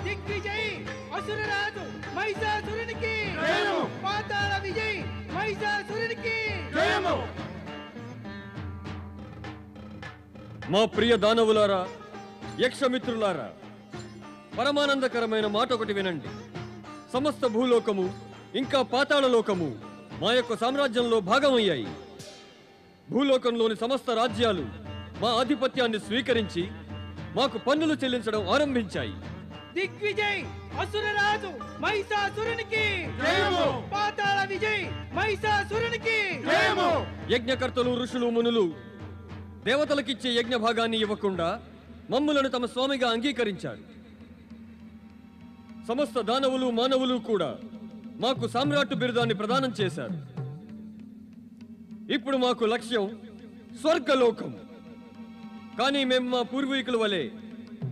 దిగ్విజయ్ అసురరాజు మహిషాసురునికి జయము. పాతాళ విజయ్ మహిషాసురునికి జయము. మా ప్రియ దానవులారా, యక్షమిత్రులారా, పరమానందకరమైన మాట ఒకటి వినండి. సమస్త భూలోకము ఇంకా పాతాళలోకము మా యొక్క సామ్రాజ్యంలో భాగమయ్యాయి. భూలోకంలోని సమస్త రాజ్యాలు మా ఆధిపత్యాన్ని స్వీకరించి మాకు పన్నులు చెల్లించడం ఆరంభించాయి. దిగ్విజయ్ అసురరాజు మహిషాసురునికి జయము. పాతాళ విజయ్ మహిషాసురునికి జయము. యజ్ఞకర్తలు, ఋషులు, మునులు దేవతలకిచ్చే యజ్ఞ భాగాన్ని ఇవ్వకుండా మమ్ములను తమ స్వామిగా అంగీకరించారు. సమస్త దానవులు, మానవులు కూడా మాకు సామ్రాట్టు బిరుదాన్ని ప్రదానం చేశారు. ఇప్పుడు మాకు లక్ష్యం స్వర్గలోకం. కానీ మేము మా పూర్వీకుల వలె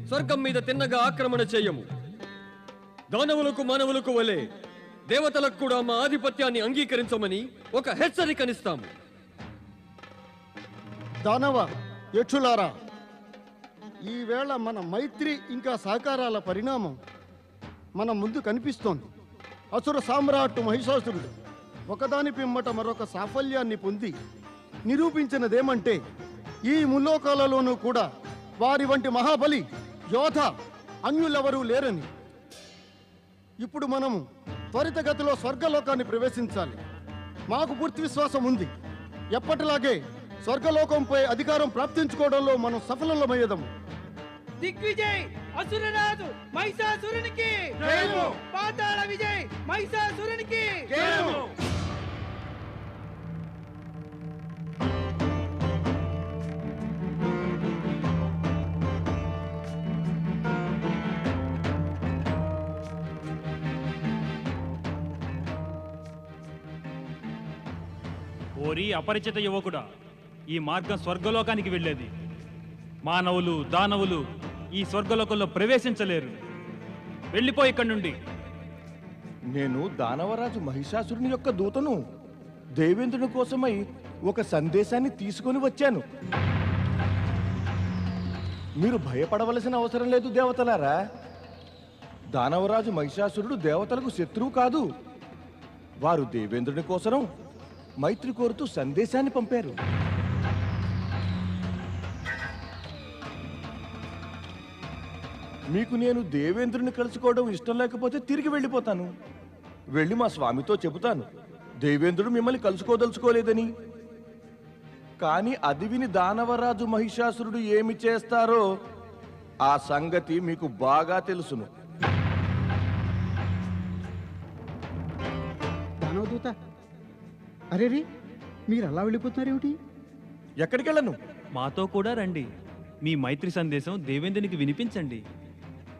స్వర్గం మీద తిన్నగా ఆక్రమణ చేయము. దానవులకు, మానవులకు వలె దేవతలకు కూడా మా ఆధిపత్యాన్ని అంగీకరించమని ఒక హెచ్చరికనిస్తాము. దానవ యక్షులారా, ఈవేళ మన మైత్రి ఇంకా సహకారాల పరిణామం మన ముందు కనిపిస్తోంది. అసుర సామ్రాట్టు మహిషాసురుడు ఒకదాని పిమ్మట మరొక సాఫల్యాన్ని పొంది నిరూపించినదేమంటే ఈ ముల్లోకాలలోనూ కూడా వారి వంటి మహాబలి యోధ అన్యులెవరూ లేరని. ఇప్పుడు మనము త్వరితగతిలో స్వర్గలోకాన్ని ప్రవేశించాలి. మాకు పూర్తి విశ్వాసం ఉంది. ఎప్పటిలాగే స్వర్గలోకంపై అధికారం ప్రాప్తించుకోవడంలో మనం సఫలమయ్యేదము. దిగ్విజయ్ అసురరాజు మహిషాసురునికి జయము. పాతాళ విజయ్ మహిషాసురునికి జయము. ఓరి అపరిచిత యువకుడా, ఈ మార్గం స్వర్గలోకానికి వెళ్ళేది. మానవులు, దానవులు ఈ స్వర్గలోకంలో ప్రవేశించలేరు. వెళ్ళిపో ఇక్కడి నుండి. నేను దానవరాజు మహిషాసురుని యొక్క దూతను. దేవేంద్రుని కోసమై ఒక సందేశాన్ని తీసుకొని వచ్చాను. మీరు భయపడవలసిన అవసరం లేదు దేవతలారా. దానవరాజు మహిషాసురుడు దేవతలకు శత్రువు కాదు. వారు దేవేంద్రుని కోసం మైత్రి కోరుతూ సందేశాన్ని పంపారు. మీకు నేను దేవేంద్రుని కలుసుకోవడం ఇష్టం లేకపోతే తిరిగి వెళ్ళిపోతాను. వెళ్ళి మా స్వామితో చెబుతాను దేవేంద్రుడు మిమ్మల్ని కలుసుకోదలుచుకోలేదని. కానీ అది విని దానవరాజు మహిషాసురుడు ఏమి చేస్తారో ఆ సంగతి మీకు బాగా తెలుసును. దానవదూత, అరే మీరు అలా వెళ్ళిపోతున్నారేమిటి? ఎక్కడికి వెళ్ళను. మాతో కూడా రండి. మీ మైత్రి సందేశం దేవేంద్రునికి వినిపించండి.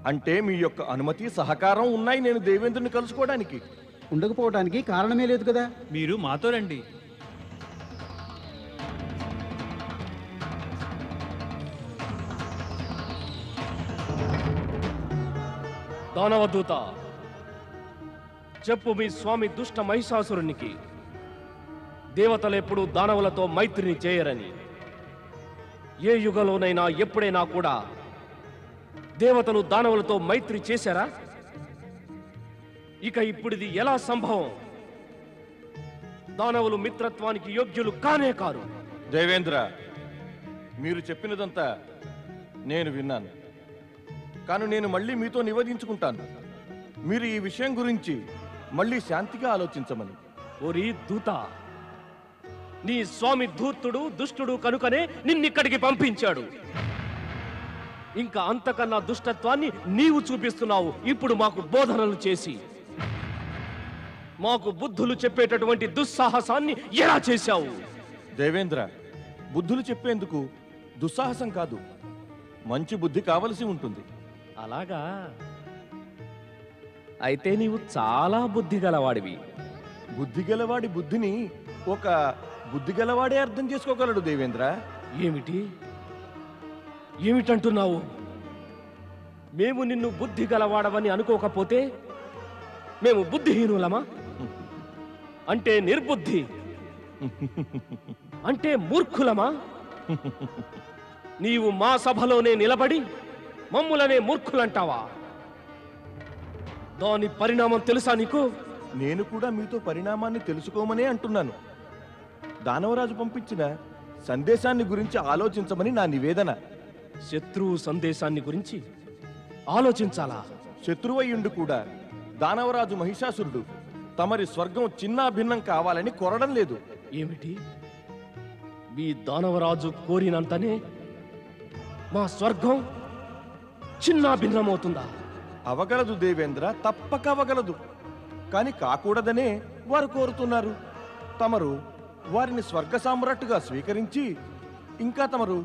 అంటే మీ యొక్క అనుమతి, సహకారం ఉన్నాయి నేను దేవేంద్రుని కలుసుకోవడానికి. ఉండకపోవడానికి కారణమే లేదు కదా. మీరు మాతో రండి. దానవదూత, చెప్పు మీ స్వామి దుష్ట మహిషాసురునికి దేవతలు ఎప్పుడు దానవులతో మైత్రిని చేయరని. ఏ యుగంలోనైనా ఎప్పుడైనా కూడా దేవతలు దానవులతో మైత్రి చేశారా? ఇక ఇప్పుడిది ఎలా సంభవం? దానవులు మిత్రత్వానికి యోగ్యులు కానే కారు. దేవేంద్ర, మీరు చెప్పినదంతా నేను విన్నాను. కానీ నేను మళ్ళీ మీతో నివేదించుకుంటాను. మీరు ఈ విషయం గురించి మళ్ళీ శాంతిగా ఆలోచించమని. ఓరి దూత, నీ స్వామి ధూర్తుడు దుష్టుడు కనుకనే నిన్నిక్కడికి పంపించాడు. ఇంకా అంతకన్నా దుష్టత్వాన్ని నీవు చూపిస్తున్నావు ఇప్పుడు మాకు బోధనలు చేసి. మాకు బుద్ధులు చెప్పేటటువంటి దుస్సాహసాన్ని ఎలా చేశావు? దేవేంద్ర, బుద్ధులు చెప్పేందుకు దుస్సాహసం కాదు, మంచి బుద్ధి కావలసి ఉంటుంది. అలాగా? అయితే నీవు చాలా బుద్ధి గలవాడివి. బుద్ధి గలవాడి బుద్ధిని ఒక బుద్ధి గలవాడే అర్థం చేసుకోగలడు దేవేంద్ర. ఏమిటి ఏమిటంటున్నావు? మేము నిన్ను బుద్ధి గలవాడవని అనుకోకపోతే మేము బుద్ధిహీనులమా? అంటే నిర్బుద్ధి అంటే మూర్ఖులమా? నీవు మా సభలోనే నిలబడి మమ్ములనే మూర్ఖులంటావా? దాని పరిణామం తెలుసా నీకు? నేను కూడా మీతో పరిణామాన్ని తెలుసుకోమనే అంటున్నాను. దానవరాజు పంపించిన సందేశాన్ని గురించి ఆలోచించమని నా నివేదన. శత్రువు సందేశాన్ని గురించి ఆలోచించాలా? శత్రువయ్యుండు కూడా దానవరాజు మహిషాసురుడు తమరి స్వర్గం చిన్నాభిన్నం కావాలని కోరడం లేదు. ఏమిటి? మీ దానవరాజు కోరినంతనే మా స్వర్గం చిన్న భిన్నమవుతుందా? అవగలదు దేవేంద్ర, తప్పక అవగలదు. కాని కాకూడదనే వారు కోరుతున్నారు. తమరు వారిని స్వర్గ సామ్రాట్టుగా స్వీకరించి ఇంకా తమరు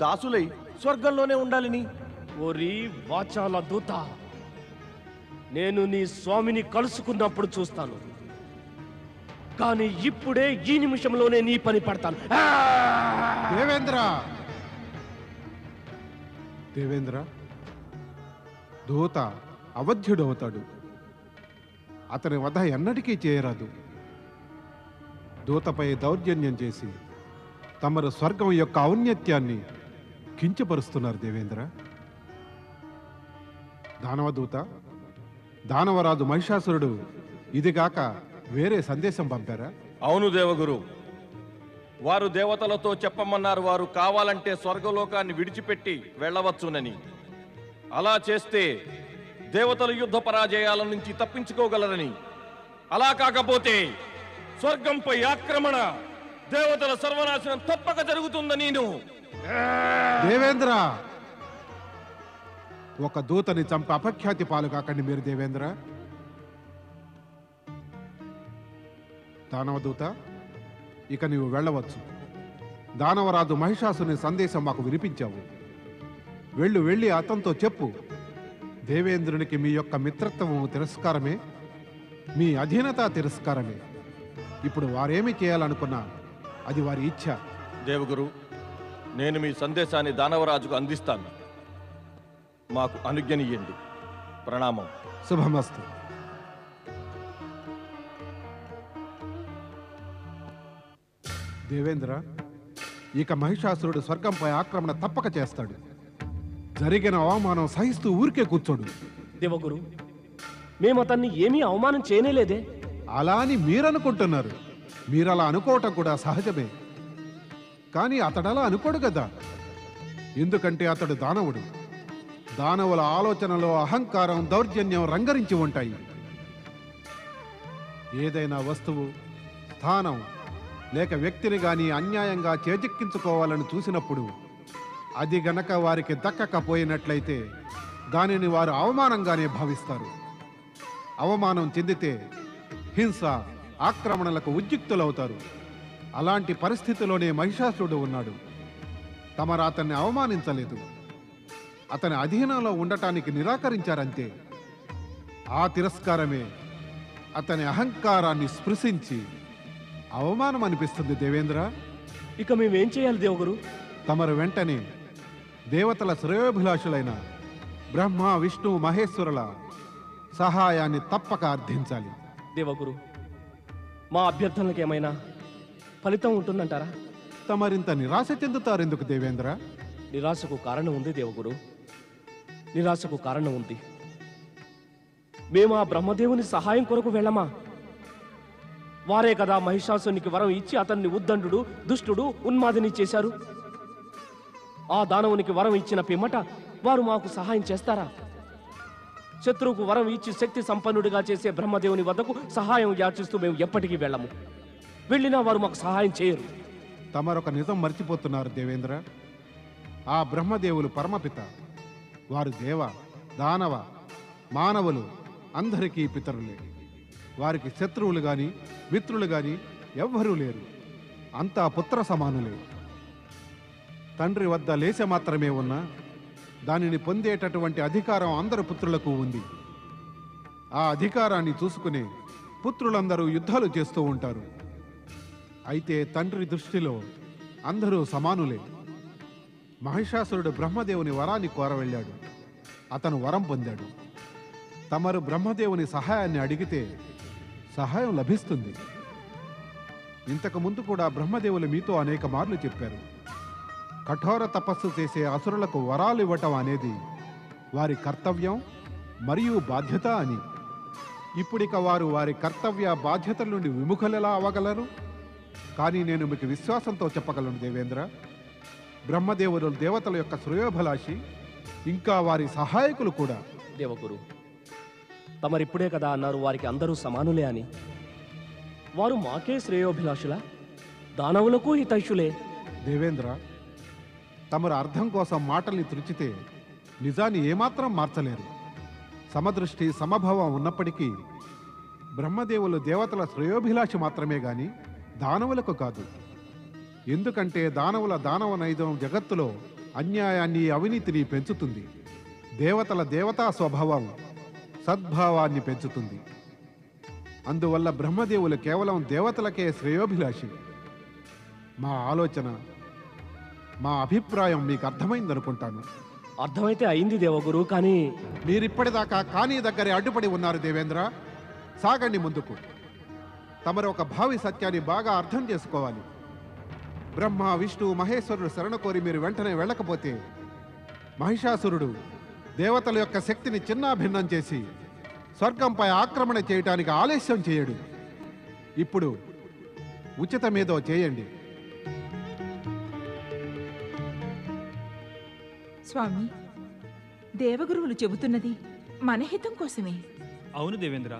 దాసులై స్వర్గంలోనే ఉండాలని. ఓరి వాచాల దూత, నేను నీ స్వామిని కలుసుకున్నప్పుడు చూస్తాను, కానీ ఇప్పుడే ఈ నిమిషంలోనే నీ పని పడతాను. దేవేంద్ర దేవేంద్ర దూత అవధ్యుడవుతాడు. అతని వధ ఎన్నటికీ చేయరాదు. దూతపై దౌర్జన్యం చేసి తమరు స్వర్గం యొక్క ఔన్నత్యాన్ని కించపరుస్తున్నారు దేవేంద్ర. దానవదూత, దానవరాజు మహిషాసురుడు ఇదిగాక వేరే సందేశం పంపారా? అవును దేవగురు, వారు దేవతలతో చెప్పమన్నారు వారు కావాలంటే స్వర్గలోకాన్ని విడిచిపెట్టి వెళ్ళవచ్చునని. అలా చేస్తే దేవతల యుద్ధ పరాజయాల నుంచి తప్పించుకోగలరని. అలా కాకపోతే స్వర్గంపై ఆక్రమణ, దేవతల సర్వనాశనం తప్పక జరుగుతుందని. దేవేంద్ర, ఒక దూతని చంపి అపఖ్యాతి పాలు కాకండి మీరు దేవేంద్ర. దానవదూత, ఇక నీవు వెళ్ళవచ్చు. దానవరాజు మహిషాసుని సందేశం మాకు వినిపించావు. వెళ్ళి అతనితో చెప్పు, దేవేంద్రునికి మీ యొక్క మిత్రత్వము తిరస్కారమే, మీ అధీనత తిరస్కారమే. ఇప్పుడు వారేమి చేయాలనుకున్నా అది వారి ఇచ్ఛ. దేవగురు, నేను మీ సందేశాన్ని దానవరాజుకు అందిస్తాను. మాకు అనుజ్ఞనియ్యండి. ప్రణామం. శుభమస్తు. దేవేంద్ర, ఇక మహిషాసురుడు స్వర్గంపై ఆక్రమణ తప్పక చేస్తాడు. జరిగిన అవమానం సహిస్తూ ఊరికే కూర్చోడు. దేవగురు, మేము అతన్ని ఏమీ అవమానం చేయనేలేదే. అలా అని మీరనుకుంటున్నారు. మీరలా అనుకోవటం కూడా సహజమే. కానీ అతడలా అనుకోడు కదా. ఎందుకంటే అతడు దానవుడు. దానవుల ఆలోచనలో అహంకారం, దౌర్జన్యం రంగరించి ఉంటాయి. ఏదైనా వస్తువు, స్థానం లేక వ్యక్తిని గాని అన్యాయంగా చేజిక్కించుకోవాలని చూసినప్పుడు అది గనక వారికి దక్కకపోయినట్లయితే దానిని వారు అవమానంగానే భావిస్తారు. అవమానం చెందితే హింస, ఆక్రమణలకు ఉద్యుక్తులవుతారు. అలాంటి పరిస్థితిలోనే మహిషాసురుడు ఉన్నాడు. తమరు అతన్ని అవమానించలేదు, అతని అధీనంలో ఉండటానికి నిరాకరించారంతే. ఆ తిరస్కారమే అతని అహంకారాన్ని స్పృశించి అవమానం అనిపిస్తుంది దేవేంద్ర. ఇక మేమేం చేయాలి దేవగురు? తమరు వెంటనే దేవతల శ్రేయోభిలాషులైన బ్రహ్మ, విష్ణు, మహేశ్వరుల సహాయాన్ని తప్పక అర్థించాలి. దేవగురు, మా అభ్యర్థనలకు ఏమైనా ఫలితం ఉంటుందంటారా? తమరింత నిరాశ చెందుతారెందుకు దేవేంద్ర? నిరాశకు కారణం ఉంది దేవగురు, నిరాశకు కారణం ఉంది. మేము ఆ బ్రహ్మదేవుని సహాయం కొరకు వెళ్ళమా? వారే కదా మహిషాసునికి వరం ఇచ్చి అతన్ని ఉద్దండు, దుష్టుడు, ఉన్మాదిని చేశారు. ఆ దానవునికి వరం ఇచ్చిన పిమ్మట వారు మాకు సహాయం చేస్తారా? శత్రువుకు వరం ఇచ్చి శక్తి సంపన్నుడిగా చేసే బ్రహ్మదేవుని వద్దకు సహాయం యాచిస్తూ మేము ఎప్పటికీ వెళ్ళము. వెళ్ళినా వారు మాకు సహాయం చేయరు. తమరొక నిజం మర్చిపోతున్నారు దేవేంద్ర. ఆ బ్రహ్మదేవులు పరమపిత. వారు దేవ, దానవ, మానవులు అందరికీ పితరులే. వారికి శత్రువులు గాని మిత్రులు గాని ఎవ్వరూ లేరు. అంతా పుత్ర సమానులే. తండ్రి వద్ద లేశ మాత్రమే ఉన్నా దానిని పొందేటటువంటి అధికారం అందరు పుత్రులకు ఉంది. ఆ అధికారాన్ని చూసుకునే పుత్రులందరూ యుద్ధాలు చేస్తూ ఉంటారు. అయితే తండ్రి దృష్టిలో అందరూ సమానులే. మహిషాసురుడు బ్రహ్మదేవుని వరాన్ని కోరవెళ్ళాడు. అతను వరం పొందాడు. తమరు బ్రహ్మదేవుని సహాయాన్ని అడిగితే సహాయం లభిస్తుంది. ఇంతకు ముందు కూడా బ్రహ్మదేవులు మీతో అనేక మార్లు చెప్పారు. కఠోర తపస్సు చేసే అసురులకు వరాలు ఇవ్వటం అనేది వారి కర్తవ్యం మరియు బాధ్యత అని. ఇప్పుడిక వారు వారి కర్తవ్య బాధ్యతల నుండి విముఖులెలా అవ్వగలరు? కానీ నేను మీకు విశ్వాసంతో చెప్పగలను దేవేంద్ర, బ్రహ్మదేవులు దేవతల యొక్క శ్రేయోభిలాషి, ఇంకా వారి సహాయకులు కూడా. దేవగురు, తమరిప్పుడే కదా అన్నారు వారికి అందరూ సమానులే అని. వారు మాకే శ్రేయోభిలాషుల, దానవులకు హితైషులే. దేవేంద్ర, తమరు అర్థం కోసం మాటల్ని త్రుచితే నిజాన్ని ఏమాత్రం మార్చలేరు. సమదృష్టి సమభావం ఉన్నప్పటికీ బ్రహ్మదేవులు దేవతల శ్రేయోభిలాషి మాత్రమే గాని దానవులకు కాదు. ఎందుకంటే దానవుల దానవ నైజం జగత్తులో అన్యాయాన్ని అవినీతిని పెంచుతుంది. దేవతల దేవతా స్వభావం సద్భావాన్ని పెంచుతుంది. అందువల్ల బ్రహ్మదేవులు కేవలం దేవతలకే శ్రేయోభిలాషి. మా ఆలోచన, మా అభిప్రాయం మీకు అర్థమైందనుకుంటాను. అర్థమైతే అయింది దేవగురు, కానీ మీరిప్పటిదాకా కానీ దగ్గరే అడ్డుపడి ఉన్నారు దేవేంద్ర. సాగండి ముందుకు. తమరు ఒక భావి సత్యాన్ని బాగా అర్థం చేసుకోవాలి. బ్రహ్మ విష్ణు మహేశ్వరుడు శరణ కోరి మీరు వెంటనే వెళ్ళకపోతే మహిషాసురుడు దేవతల యొక్క శక్తిని చిన్నాభిన్నం చేసి స్వర్గంపై ఆక్రమణ చేయటానికి ఆలస్యం చేయడు. ఇప్పుడు ఉచితమేదో చేయండి. స్వామి, దేవగురువులు చెబుతున్నది మన హితం కోసమే. అవును దేవేంద్ర,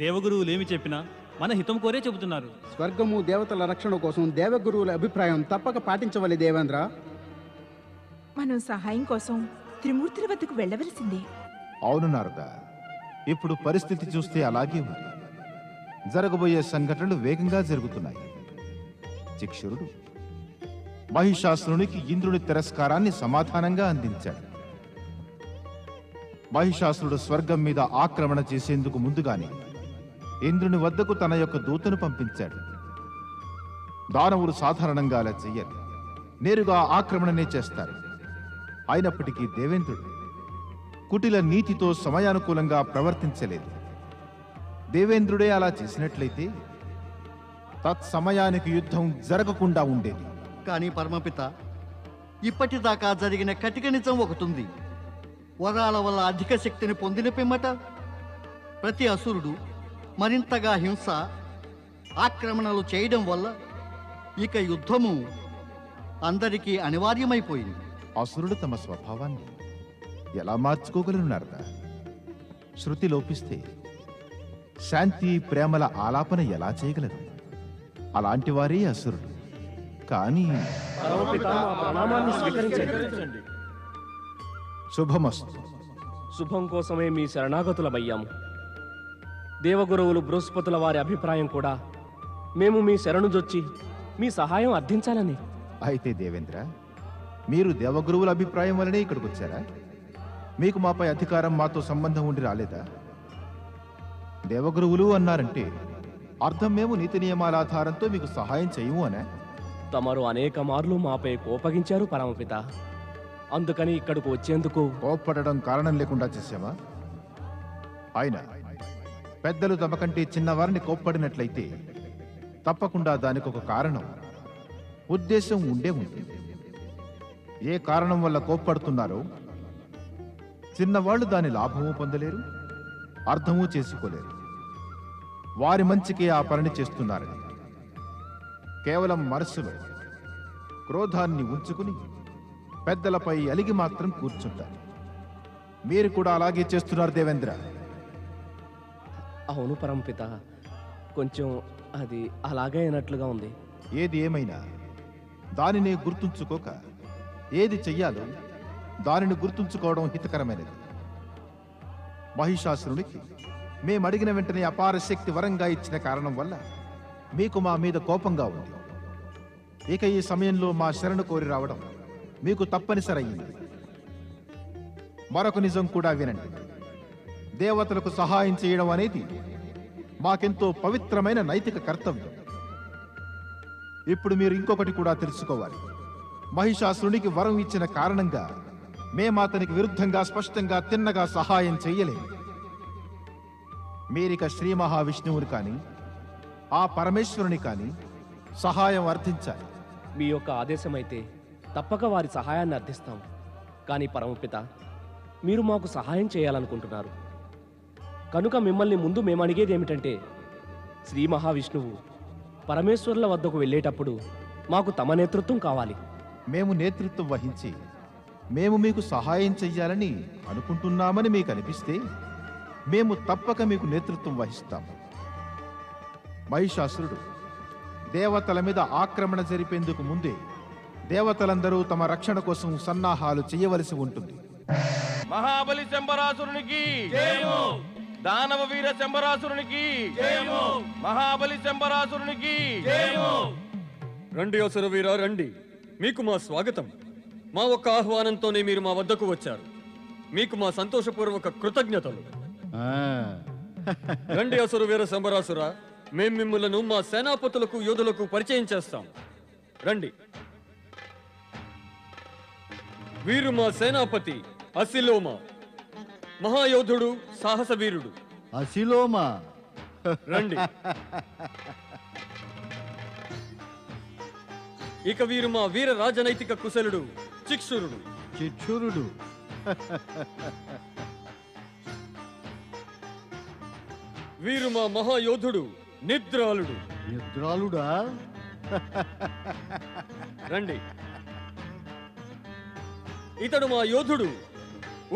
దేవగురువులేమి చెప్పినా మన హితం కోరే చెబుతున్నారు. స్వర్గము దేవతల రక్షణ కోసం దేవగురువుల అభిప్రాయం తప్పక పాటించవాలి దేవేంద్ర. మనం సహాయం కోసం త్రిమూర్తుల వద్దకు వెళ్ళవలసిందే. అవును నారద, ఇప్పుడు పరిస్థితి చూస్తే అలాగే ఉంది. జరగబోయే సంఘటనలు వేగంగా జరుగుతున్నాయి. చిక్షురుడు మహిషాసురునికి ఇంద్రుని తిరస్కారాన్ని సమాధానంగా అందించాడు. మహిషాసురుడు స్వర్గం మీద ఆక్రమణ చేసేందుకు ముందుగానే ఇంద్రుని వద్దకు తన యొక్క దూతను పంపించాడు. దానవులు సాధారణంగా అలా చెయ్యరు, నేరుగా ఆక్రమణనే చేస్తారు. అయినప్పటికీ దేవేంద్రుడు కుటిల నీతితో సమయానుకూలంగా ప్రవర్తించలేదు. దేవేంద్రుడే అలా చేసినట్లయితే తత్సమయానికి యుద్ధం జరగకుండా ఉండేది. కానీ పరమపిత, ఇప్పటిదాకా జరిగిన కటిక నిజం ఒకటుంది. వరాల వల్ల అధిక శక్తిని పొందిన పిమ్మట ప్రతి అసురుడు మరింతగా హింస ఆక్రమణలు చేయడం వల్ల ఇక యుద్ధము అందరికీ అనివార్యమైపోయింది. అసురుడు తమ స్వభావాన్ని ఎలా మార్చుకోగలరు నారద? శృతి లోపిస్తే శాంతి ప్రేమల ఆలాపన ఎలా చేయగలరు? అలాంటి వారే అసురుడు. కానీ పరమపిత, మా ప్రణామాన్ని స్వీకరించండి. శుభమస్తు. శుభం కోసమే మీ శరణాగతులమయ్యాము. దేవగురువులు బృహస్పతుల వారి అభిప్రాయం కూడా మేము మీ శరణుజొచ్చి మీ సహాయం అర్థించాలని. అయితే దేవేంద్ర, మీరు దేవగురువుల అభిప్రాయం వల్లనే ఇక్కడికి వచ్చారా? మీకు మాపై అధికారం, మాతో సంబంధం ఉండి రాలేదా? దేవగురువులు అన్నారంటే అర్థం మేము నీతి నియమాల ఆధారంతో మీకు సహాయం చేయము అనే. తమరు అనేక మార్లు మాపై కోపగించారు పరమపిత. అందుకని ఇక్కడికి వచ్చేందుకు. కోప్పడడం కారణం లేకుండా చేసామా? అయినా పెద్దలు తమకంటే చిన్నవారిని కోప్పడినట్లయితే తప్పకుండా దానికి ఒక కారణం, ఉద్దేశం ఉండే ఉంటుంది. ఏ కారణం వల్ల కోప్పడుతున్నారో చిన్నవాళ్ళు దాని లాభము పొందలేరు, అర్థమూ చేసుకోలేరు. వారి మంచికి ఆ పనిని చేస్తున్నారని కేవలం మనస్సులో క్రోధాన్ని ఉంచుకుని పెద్దలపై అలిగి మాత్రం కూర్చుంటారు. మీరు కూడా అలాగే చేస్తున్నారు దేవేంద్ర. అవును పరమపిత, కొంచెం అది అలాగే అయినట్లుగా ఉంది. ఏది ఏమైనా దానిని గుర్తుంచుకోక ఏది చెయ్యాలో దానిని గుర్తుంచుకోవడం హితకరమైనది. మహిషాసురునికి మేమడిగిన వెంటనే అపార శక్తి వరంగా ఇచ్చిన కారణం వల్ల మీకు మా మీద కోపంగా ఉంది. ఇక ఈ సమయంలో మా శరణు కోరి రావడం మీకు తప్పనిసరయ్యింది. మరొక నిజం కూడా వినండి. దేవతలకు సహాయం చేయడం అనేది మాకెంతో పవిత్రమైన నైతిక కర్తవ్యం. ఇప్పుడు మీరు ఇంకొకటి కూడా తెలుసుకోవాలి. మహిషాసురునికి వరం ఇచ్చిన కారణంగా మేమాతనికి విరుద్ధంగా స్పష్టంగా తిన్నగా సహాయం చెయ్యలేము. మీరిక శ్రీ మహావిష్ణువుని కానీ ఆ పరమేశ్వరుని కానీ సహాయం అర్థించాలి. మీ యొక్క ఆదేశమైతే తప్పక వారి సహాయాన్ని అర్థిస్తాం. కానీ పరమపిత, మీరు మాకు సహాయం చేయాలనుకుంటున్నారు. కనుక మిమ్మల్ని ముందు మేము అడిగేది ఏమిటంటే, శ్రీ మహావిష్ణువు పరమేశ్వరుల వద్దకు వెళ్ళేటప్పుడు మాకు తమ నేతృత్వం కావాలి. మేము నేతృత్వం వహించి మేము మీకు సహాయం చెయ్యాలని అనుకుంటున్నామని మీకు అనిపిస్తే మేము తప్పక మీకు నేతృత్వం వహిస్తాము. మహిషాసురుడు దేవతల మీద ఆక్రమణ జరిపేందుకు ముందే దేవతలందరూ తమ రక్షణ కోసం సన్నాహాలు చేయవలసి ఉంటుంది. మహాబలి శంబరాసురునికి దానవ వీర శంబరాసురునికి మహాబలి శంబరాసురునికి రండి అసుర వీర రండి, మీకు మా స్వాగతం. మా ఒక్క ఆహ్వానంతోనే మీరు మా వద్దకు వచ్చారు. మీకు మా సంతోషపూర్వక కృతజ్ఞతలు. రండి అసుర వీర శంబరాసుర, మేం మిమ్ములను మా సేనాపతులకు యోధులకు పరిచయం చేస్తాం. రండి. వీరు మా సేనాపతి అసిలోమ, మహాయోధుడు, సాహస వీరుడు. అసిలోమా రండి. ఇక వీరు మా వీర రాజనైతిక కుశలుడు చిక్షురుడు. చిక్షురుడు వీరు మా మహాయోధుడు నిద్రాలుడు. నిద్రాలుడా? రండి. ఇతడు మా యోధుడు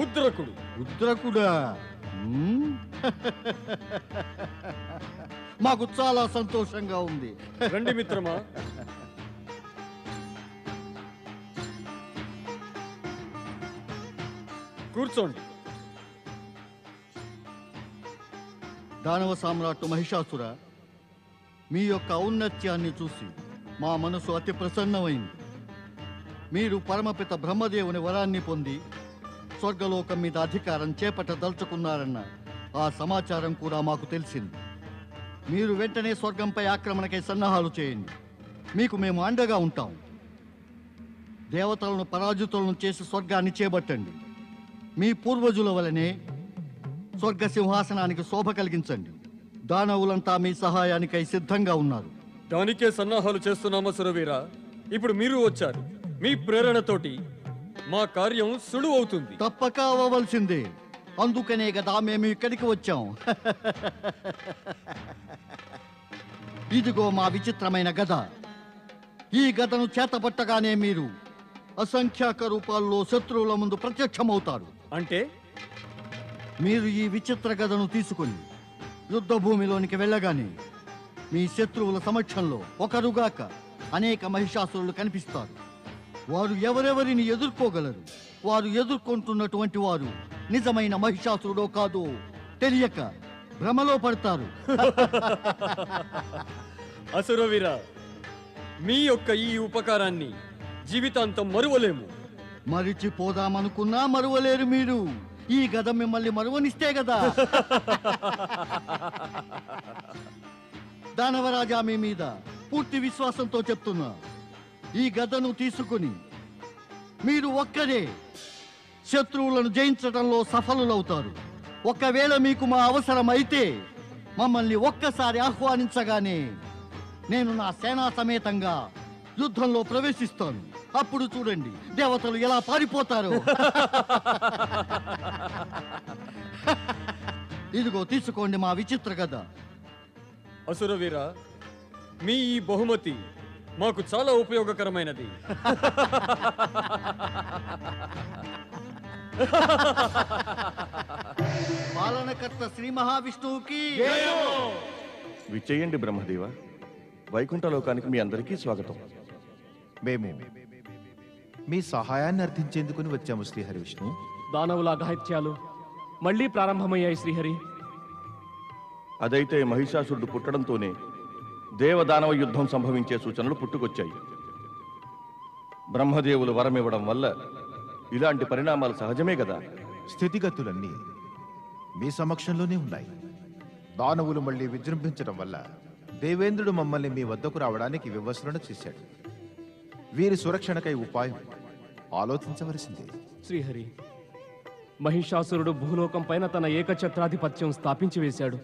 ఉద్రకుడు. ఉద్రకుడా? మాకు చాలా సంతోషంగా ఉంది. రండి మిత్రమా. కూర్చోండి. దానవ సామ్రాట్టు మహిషాసుర, మీ యొక్క ఔన్నత్యాన్ని చూసి మా మనసు అతి ప్రసన్నమైంది. మీరు పరమపిత బ్రహ్మదేవుని వరాన్ని పొంది స్వర్గలోకం మీద అధికారం చేపట్టదలుచుకున్నారన్న ఆ సమాచారం కూడా మాకు తెలిసింది. మీరు వెంటనే స్వర్గంపై ఆక్రమణకై సన్నాహాలు చేయండి. మీకు మేము అండగా ఉంటాం. దేవతలను పరాజితులను చేసి స్వర్గాన్ని చేపట్టండి. మీ పూర్వజుల వలనే స్వర్గ సింహాసనానికి శోభ కలిగించండి. దానవులంతా మీ సహాయానికై సిద్ధంగా ఉన్నారు. దానికే సన్నాహాలు చేస్తున్నామా సురవీర? ఇప్పుడు మీరు వచ్చారు. మీ ప్రేరణతోటి మా కార్యం సులువవుతుంది. తప్పక అవ్వవలసిందే. అందుకనే కదా మేము ఇక్కడికి వచ్చాం. ఇదిగో మా విచిత్రమైన గద. ఈ గదను చేతపట్టగానే మీరు అసంఖ్యాక రూపాల్లో శత్రువుల ముందు ప్రత్యక్షమవుతారు. అంటే మీరు ఈ విచిత్ర గదను తీసుకుని యుద్ధ భూమిలోనికి వెళ్ళగానే మీ శత్రువుల సమక్షంలో ఒకరుగాక అనేక మహిషాసురులు కనిపిస్తారు. వారు ఎవరెవరిని ఎదుర్కోగలరు? వారు ఎదుర్కొంటున్నటువంటి వారు నిజమైన మహిషాసురుడో కాదో తెలియక భ్రమలో పడతారు. అసురవీర, మీ యొక్క ఈ ఉపకారాన్ని జీవితాంతం మరువలేము. మరిచిపోదామనుకున్నా మరువలేరు మీరు. ఈ గద మిమ్మల్ని మరువనిస్తే కదా. దానవరాజా, మీ మీద పూర్తి విశ్వాసంతో చెప్తున్నా, ఈ గదను తీసుకుని మీరు ఒక్కరే శత్రువులను జయించడంలో సఫలులవుతారు. ఒకవేళ మీకు మా అవసరం అయితే మమ్మల్ని ఒక్కసారి ఆహ్వానించగానే నేను నా సేనా సమేతంగా యుద్ధంలో ప్రవేశిస్తాను. అప్పుడు చూడండి దేవతలు ఎలా పారిపోతారు. ఇదిగో తీసుకోండి మా విచిత్ర గద. అసురవీర, మీ ఈ బహుమతి మాకు చాలా ఉపయోగకరమైనది. పాలనకర్త శ్రీ మహావిష్ణువుకి విచ్చేయండి బ్రహ్మదేవ. వైకుంఠలోకానికి మీ అందరికీ స్వాగతం. మేము మీ సహాయాన్ని అర్థించేందుకుని వచ్చాము శ్రీహరి విష్ణు. దానవుల అఘాయిత్యాలు మళ్ళీ ప్రారంభమయ్యాయి శ్రీహరి. అదైతే మహిషాసురుడు పుట్టడంతోనే దేవదానవ యుద్ధం సంభవించే సూచనలు పుట్టుకొచ్చాయి. బ్రహ్మదేవులు వరమివ్వడం వల్ల ఇలాంటి పరిణామాలు సహజమే కదా. స్థితిగతులన్నీ మీ సమక్షంలోనే ఉన్నాయి. దానవులు మళ్ళీ విజృంభించడం వల్ల దేవేంద్రుడు మమ్మల్ని మీ వద్దకు రావడానికి వివస్రణ చేశాడు. వీరి సురక్షణకై ఉపాయం ఆలోచించవలసిందే. శ్రీహరి, మహిషాసురుడు భూలోకం పైన తన ఏకఛత్రాధిపత్యం స్థాపించి వేశాడు.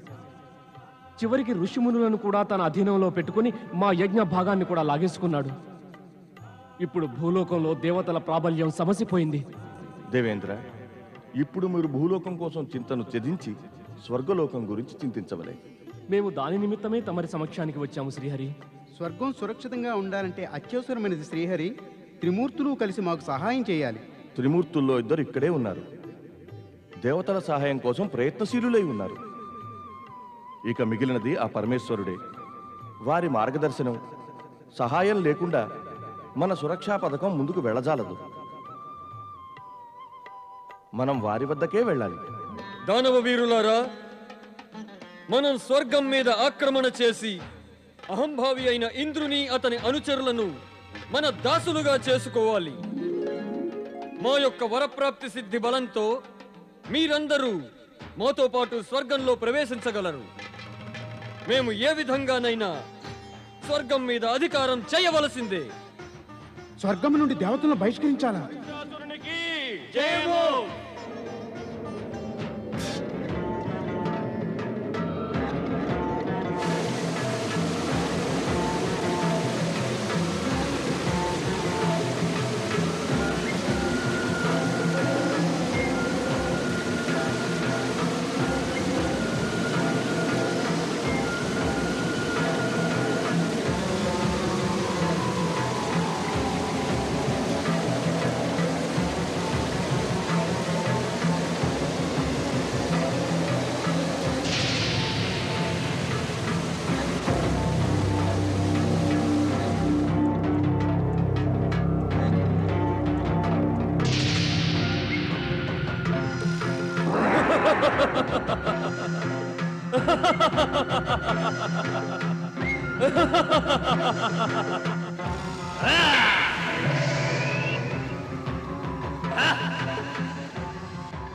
చివరికి ఋషిమునులను కూడా తన అధీనంలో పెట్టుకుని మా యజ్ఞ భాగాన్ని కూడా లాగేసుకున్నాడు. ఇప్పుడు భూలోకంలో దేవతల ప్రాబల్యం సమసిపోయింది. దేవేంద్ర, ఇప్పుడు మీరు భూలోకం కోసం చింతను త్యజించి స్వర్గలోకం గురించి చింతించవలే. మేము దాని నిమిత్తమే తమరి సమక్షానికి వచ్చాము శ్రీహరి. స్వర్గం సురక్షితంగా ఉండాలంటే అత్యవసరమైనది శ్రీహరి. త్రిమూర్తులు కలిసి మాకు సహాయం చేయాలి. త్రిమూర్తుల్లో ఇద్దరు ఇక్కడే ఉన్నారు. దేవతల సహాయం కోసం ప్రయత్నశీలులై ఉన్నారు. ఇక మిగిలినది ఆ పరమేశ్వరుడే. వారి మార్గదర్శనం సహాయం లేకుండా మన సురక్షా పథకం ముందుకు వెళ్ళజాలదు. మనం వారి వద్దకే వెళ్ళాలి. దానవ వీరులారా, మనం స్వర్గం మీద ఆక్రమణ చేసి అహంభావి అయిన ఇంద్రుని అతని అనుచరులను మన దాసులుగా చేసుకోవాలి. మా యొక్క వరప్రాప్తి సిద్ధి బలంతో మీరందరూ మాతో పాటు స్వర్గంలో ప్రవేశించగలరు. మేము ఏ విధంగానైనా స్వర్గం మీద అధికారం చేయవలసిందే. స్వర్గం నుండి దేవతలను బహిష్కరించాలా?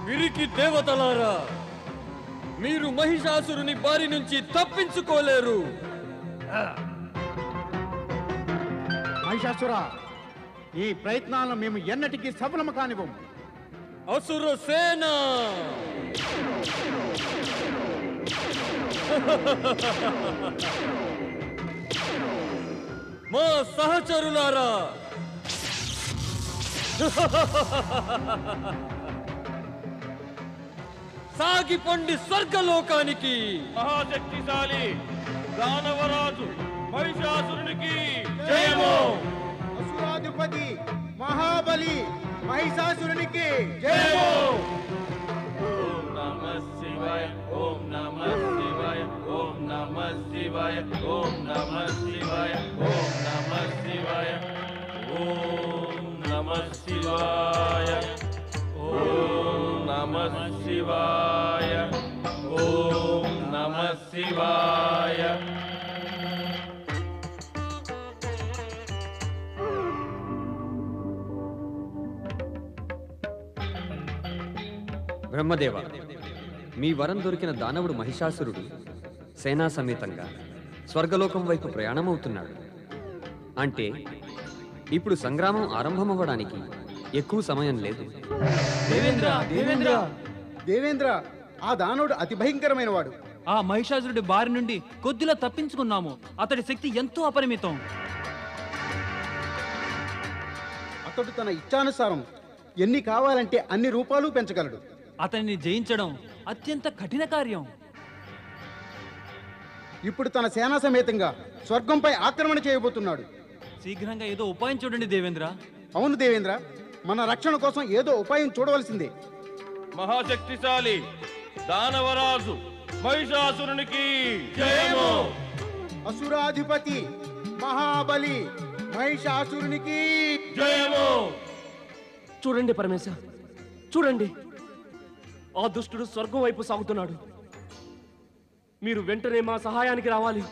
విరికి దేవతలారా, మీరు మహిషాసురుని బారి నుంచి తప్పించుకోలేరు. మహిషాసుర, ఈ ప్రయత్నాలను మేము ఎన్నటికీ సఫలము కానివ్వం. అసుర సేన, మా సహచరులారా, సాగిపొండి స్వర్గలోకానికి. మహాశక్తిశాలి దానవరాజు మహిషాసురునికి జయము. అసురాధిపతి మహాబలి మహిషాసురునికి జయము. ఓం నమః శివాయ, ఓం నమః శివాయ, ఓం నమః శివాయ, ఓం నమః శివాయ, ఓం నమః శివాయ, ఓం నమః శివాయ, ఓం నమః శివాయ, ఓం నమః శివాయ. బ్రహ్మదేవ, మీ వరం దొరికిన దానవుడు మహిషాసురుడు సేనా సమేతంగా స్వర్గలోకం వైపు ప్రయాణమవుతున్నాడు. అంటే ఇప్పుడు సంగ్రామం ఆరంభమవ్వడానికి ఎక్కువ సమయం లేదు. దేవేంద్ర, దేవేంద్ర, దేవేంద్ర, ఆ దానవుడు అతి భయంకరమైన వాడు. ఆ మహిషాసురుడి బారి నుండి కొద్దిలో తప్పించుకున్నాము. అతడి శక్తి ఎంతో అపరిమితం. అతడు తన ఇచ్ఛానుసారం ఎన్ని కావాలంటే అన్ని రూపాలు పెంచగలడు. అతన్ని జయించడం అత్యంత కఠిన కార్యం. ఇప్పుడు తన సేనా సమేతంగా స్వర్గంపై ఆక్రమణ చేయబోతున్నాడు. శీఘ్రంగా ఏదో ఉపాయం చూడండి దేవేంద్ర. అవును దేవేంద్ర, మన రక్షణ కోసం ఏదో ఉపాయం చూడవలసిందే. మహాశక్తిశాలి దానవరాజు మహిషాసురునికి జయము. అసురాధిపతి మహాబలి మహిషాసురునికి జయము. చూడండి పరమేశ, చూడండి, ఆ దుష్టుడు స్వర్గం వైపు సాగుతున్నాడు. మీరు వెంటనే మా సహాయానికి రావాలి.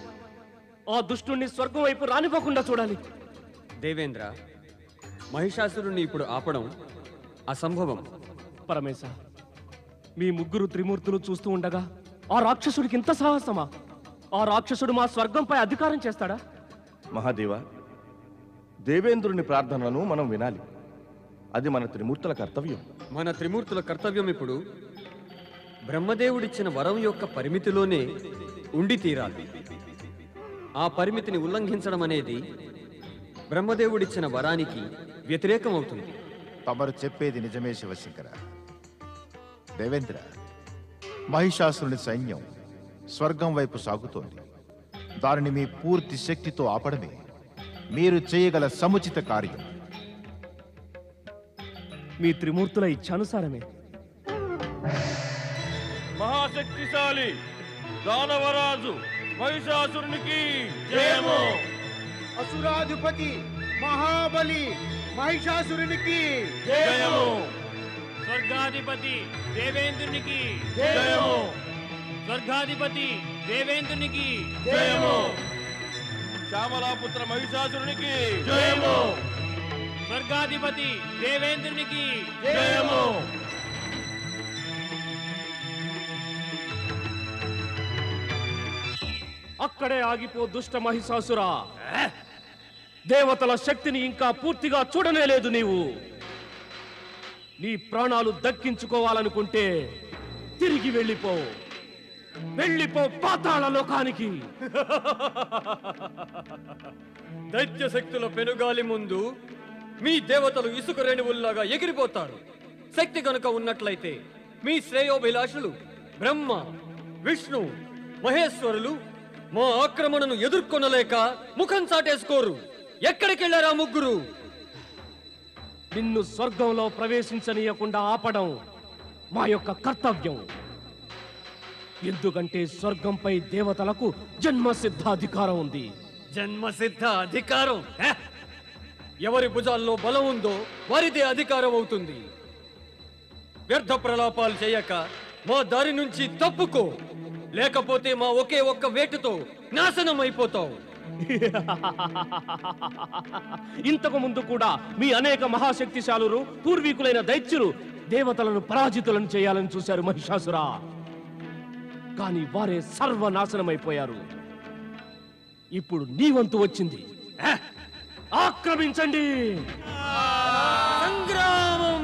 ఆ దుష్టుణ్ణి స్వర్గం వైపు రానివ్వకుండా చూడాలి. దేవేంద్ర, మహిషాసురుణ్ణి ఇప్పుడు ఆపడం అసంభవం. పరమేశ, మీ ముగ్గురు త్రిమూర్తులు చూస్తూ ఉండగా ఆ రాక్షసుడికి ఇంత సాహసమా? ఆ రాక్షసుడు మా స్వర్గంపై అధికారం చేస్తాడా? మహాదేవ, దేవేంద్రుని ప్రార్థనలను మనం వినాలి. అది మన త్రిమూర్తుల కర్తవ్యం. మన త్రిమూర్తుల కర్తవ్యం ఇప్పుడు బ్రహ్మదేవుడిచ్చిన వరం యొక్క పరిమితిలోనే ఉండి తీరాలి. ఆ పరిమితిని ఉల్లంఘించడం అనేది బ్రహ్మదేవుడిచ్చిన వరానికి వ్యతిరేకం అవుతుంది. తమరు చెప్పేది నిజమే శివశంకర. దేవేంద్ర, మహిషాసురుని సైన్యం స్వర్గం వైపు సాగుతోంది. దానిని మీ పూర్తి శక్తితో ఆపడమే మీరు చేయగల సముచిత కార్యం. మీ త్రిమూర్తుల ఇచ్ఛానుసారమే. మహాశక్తిశాలి దానవరాజు మహిషాసురునికి జయము. అసురాధిపతి మహాబలి మహిషాసురునికి జయము. స్వర్గాధిపతి దేవేంద్రునికి జయము. స్వర్గాధిపతి దేవేంద్రునికి జయము. శ్యామలాపుత్ర మహిషాసురునికి జయము. స్వర్గాధిపతి దేవేంద్రునికి జయము. అక్కడే ఆగిపో దుష్ట మహిషాసురా. దేవతల శక్తిని ఇంకా పూర్తిగా చూడనే లేదు నీవు. నీ ప్రాణాలు దక్కించుకోవాలనుకుంటే తిరిగి వెళ్ళిపో. వెళ్ళిపో పాతాళ లోకానికి. దైత్య శక్తుల పెనుగాలి ముందు మీ దేవతలు ఇసుక రేణువుల్లాగా ఎగిరిపోతారు. శక్తి గనుక ఉన్నట్లయితే మీ శ్రేయోభిలాషులు బ్రహ్మ, విష్ణు, మహేశ్వరులు మా ఆక్రమణను ఎదుర్కొనలేక ముఖం చాటేసుకోరు. ఎక్కడికెళ్లారా ముగ్గురు? నిన్ను స్వర్గంలో ప్రవేశించనీయకుండా ఆపడం మా యొక్క కర్తవ్యం. ఎందుకంటే స్వర్గంపై దేవతలకు జన్మసిద్ధాధికారం ఉంది. జన్మసిద్ధ అధికారం? ఎవరి భుజాల్లో బలం ఉందో వారిదే అధికారం అవుతుంది. వ్యర్థ ప్రలాపాలు చేయక మా దారి నుంచి తప్పుకో, లేకపోతే మా ఒకే ఒక్క వేటుతో నాశనం అయిపోతావు. ఇంతకు ముందు కూడా మీ అనేక మహాశక్తిశాలురు పూర్వీకులైన దైత్యులు దేవతలను పరాజితులను చేయాలని చూశారు మహిషాసురా. కానీ వారే సర్వనాశనమైపోయారు. ఇప్పుడు నీ వంతు వచ్చింది. ఆక్రమించండి. సంగ్రామం.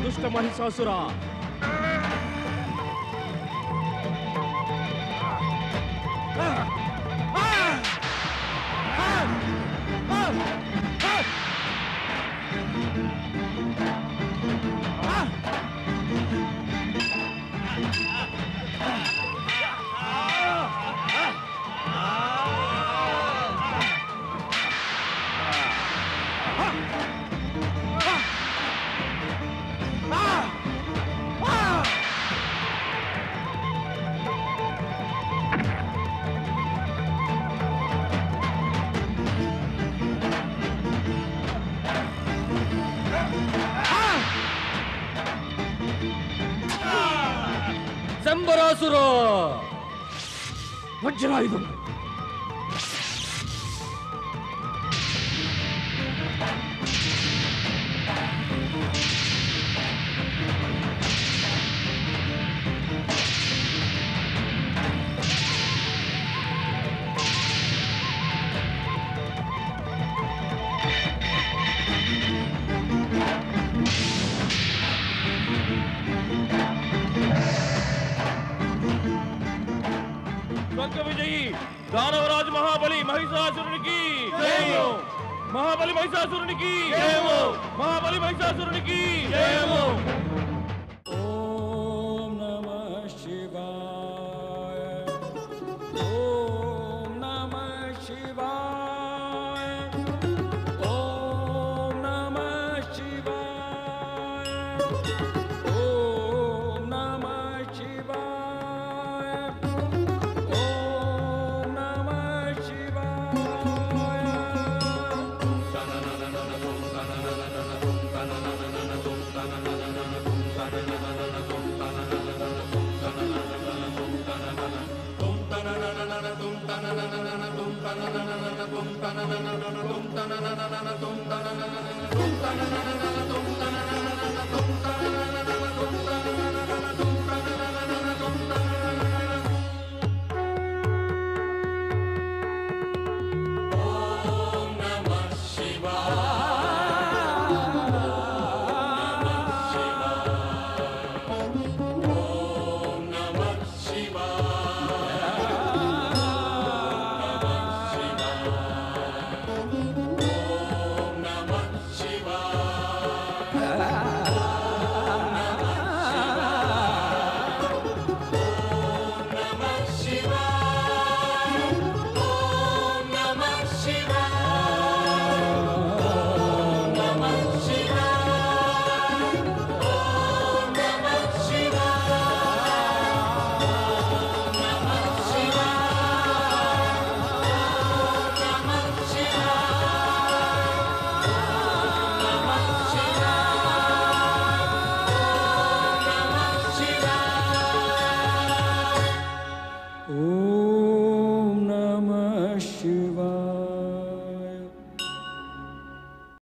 దుష్ట మహిషాసురా, శంబరాసురా, వజ్రాయుధం. స్వర్గ విజయి దానవరాజు మహాబలి మహిషాసురునికి జయము. మహాబలి మహిషాసురునికి జయము. మహాబలి మహిషాసురునికి జయము. ఓం నమః శివాయ. ఓం నమః శివాయ. ఓం నమః శివాయ. ఓం నమః శివాయ. ఓం నమః శివాయ. tum